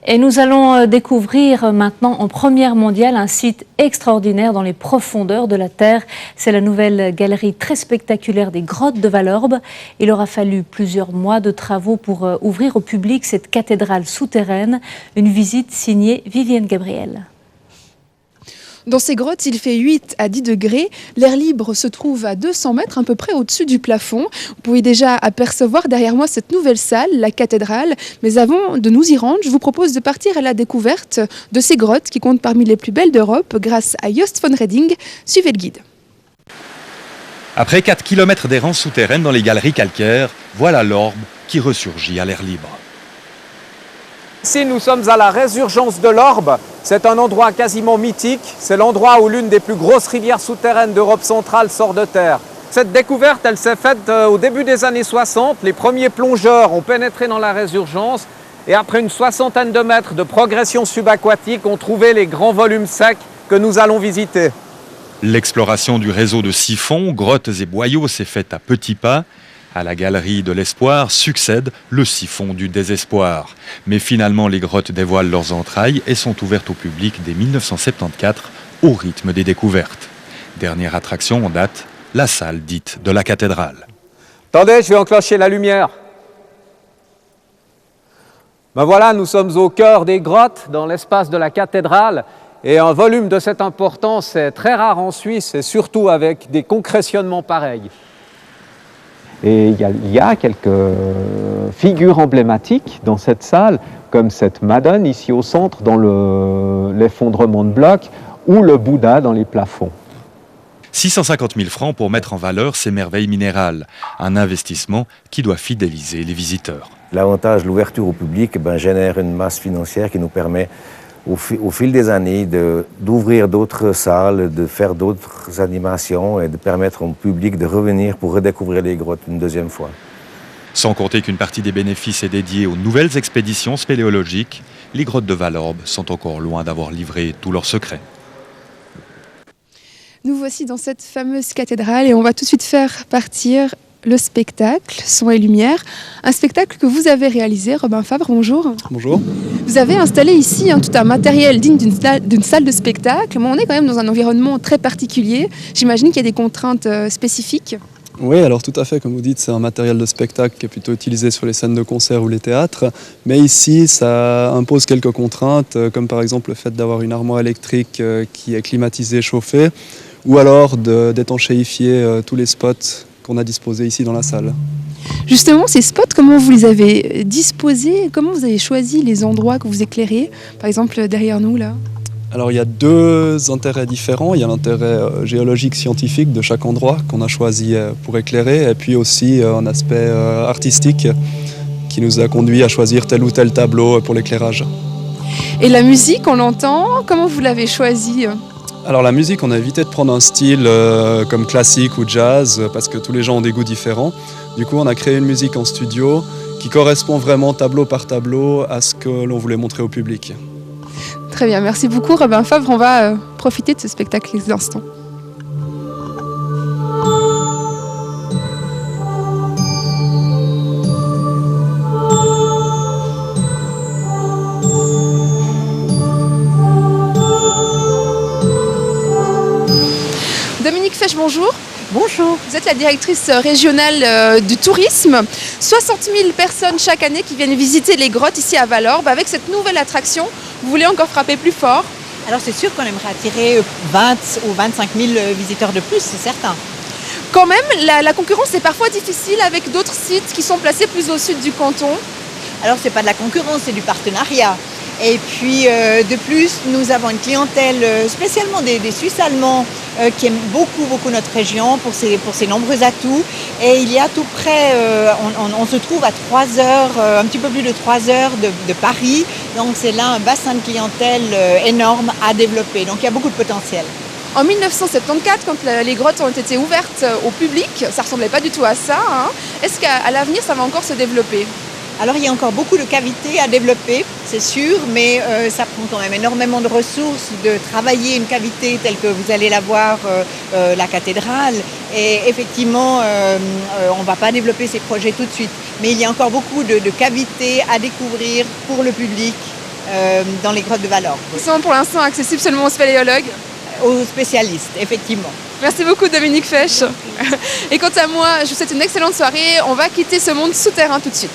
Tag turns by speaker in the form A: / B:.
A: Et nous allons découvrir maintenant en première mondiale un site extraordinaire dans les profondeurs de la Terre. C'est la nouvelle galerie très spectaculaire des grottes de Vallorbe. Il aura fallu plusieurs mois de travaux pour ouvrir au public cette cathédrale souterraine. Une visite signée Vivienne Gabriel.
B: Dans ces grottes, il fait 8 à 10 degrés. L'air libre se trouve à 200 mètres, à peu près au-dessus du plafond. Vous pouvez déjà apercevoir derrière moi cette nouvelle salle, la cathédrale. Mais avant de nous y rendre, je vous propose de partir à la découverte de ces grottes qui comptent parmi les plus belles d'Europe grâce à Joost von Redding. Suivez le guide.
C: Après 4 km d'errance souterraine dans les galeries calcaires, voilà l'Orbe qui ressurgit à l'air libre.
D: Ici, nous sommes à la résurgence de l'Orbe. C'est un endroit quasiment mythique. C'est l'endroit où l'une des plus grosses rivières souterraines d'Europe centrale sort de terre. Cette découverte, elle s'est faite au début des années 60. Les premiers plongeurs ont pénétré dans la résurgence et après une soixantaine de mètres de progression subaquatique, ont trouvé les grands volumes secs que nous allons visiter.
C: L'exploration du réseau de siphons, grottes et boyaux s'est faite à petits pas. À la galerie de l'espoir succède le siphon du désespoir. Mais finalement, les grottes dévoilent leurs entrailles et sont ouvertes au public dès 1974 au rythme des découvertes. Dernière attraction en date, la salle dite de la cathédrale.
D: Attendez, je vais enclencher la lumière. Ben voilà, nous sommes au cœur des grottes, dans l'espace de la cathédrale. Et un volume de cette importance est très rare en Suisse, et surtout avec des concrétionnements pareils.
E: Et il y a quelques figures emblématiques dans cette salle, comme cette Madone ici au centre dans l'effondrement de blocs, ou le Bouddha dans les plafonds.
C: 650 000 francs pour mettre en valeur ces merveilles minérales. Un investissement qui doit fidéliser les visiteurs.
F: L'avantage de l'ouverture au public génère une masse financière qui nous permet au fil des années d'ouvrir d'autres salles, de faire d'autres animations et de permettre au public de revenir pour redécouvrir les grottes une deuxième fois.
C: Sans compter qu'une partie des bénéfices est dédiée aux nouvelles expéditions spéléologiques, les grottes de Vallorbe sont encore loin d'avoir livré tous leurs secrets.
B: Nous voici dans cette fameuse cathédrale et on va tout de suite faire partir le spectacle, son et lumière. Un spectacle que vous avez réalisé, Robin Fabre, bonjour.
G: Bonjour.
B: Vous avez installé ici tout un matériel digne d'une salle de spectacle, mais on est quand même dans un environnement très particulier. J'imagine qu'il y a des contraintes spécifiques.
G: Oui, alors tout à fait, comme vous dites, c'est un matériel de spectacle qui est plutôt utilisé sur les scènes de concert ou les théâtres. Mais ici, ça impose quelques contraintes, comme par exemple le fait d'avoir une armoire électrique qui est climatisée, chauffée, ou alors d'étanchéifier tous les spots qu'on a disposés ici dans la salle.
B: Justement, ces spots, comment vous les avez disposés? Comment vous avez choisi les endroits que vous éclairez? Par exemple, derrière nous, là.
G: Alors, il y a deux intérêts différents. Il y a l'intérêt géologique, scientifique de chaque endroit qu'on a choisi pour éclairer, et puis aussi un aspect artistique qui nous a conduit à choisir tel ou tel tableau pour l'éclairage.
B: Et la musique, on l'entend, comment vous l'avez choisie?
G: Alors la musique, on a évité de prendre un style comme classique ou jazz parce que tous les gens ont des goûts différents. Du coup, on a créé une musique en studio qui correspond vraiment tableau par tableau à ce que l'on voulait montrer au public.
B: Très bien, merci beaucoup Robin Fabre. On va profiter de ce spectacle quelques instants. Dominique Fesch, bonjour.
H: Bonjour.
B: Vous êtes la directrice régionale du tourisme. 60 000 personnes chaque année qui viennent visiter les grottes ici à Vallorbe. Avec cette nouvelle attraction, vous voulez encore frapper plus fort?
H: Alors c'est sûr qu'on aimerait attirer 20 ou 25 000 visiteurs de plus, c'est certain.
B: Quand même, la concurrence est parfois difficile avec d'autres sites qui sont placés plus au sud du canton.
H: Alors c'est pas de la concurrence, c'est du partenariat. Et puis de plus, nous avons une clientèle, spécialement des Suisses allemands, qui aiment beaucoup notre région pour ses nombreux atouts. Et il y a tout près, on se trouve à 3 heures, un petit peu plus de 3 heures de Paris. Donc c'est là un bassin de clientèle énorme à développer. Donc il y a beaucoup de potentiel.
B: En 1974, quand les grottes ont été ouvertes au public, ça ne ressemblait pas du tout à ça. Est-ce qu'à l'avenir, ça va encore se développer?
H: Alors il y a encore beaucoup de cavités à développer, c'est sûr, mais ça prend quand même énormément de ressources de travailler une cavité telle que vous allez la voir, la cathédrale. Et effectivement, on ne va pas développer ces projets tout de suite. Mais il y a encore beaucoup de cavités à découvrir pour le public dans les grottes de Vallorbe.
B: Ils sont pour l'instant accessibles seulement aux spéléologues?
H: Aux spécialistes, effectivement.
B: Merci beaucoup Dominique Fesch. Et quant à moi, je vous souhaite une excellente soirée. On va quitter ce monde souterrain tout de suite.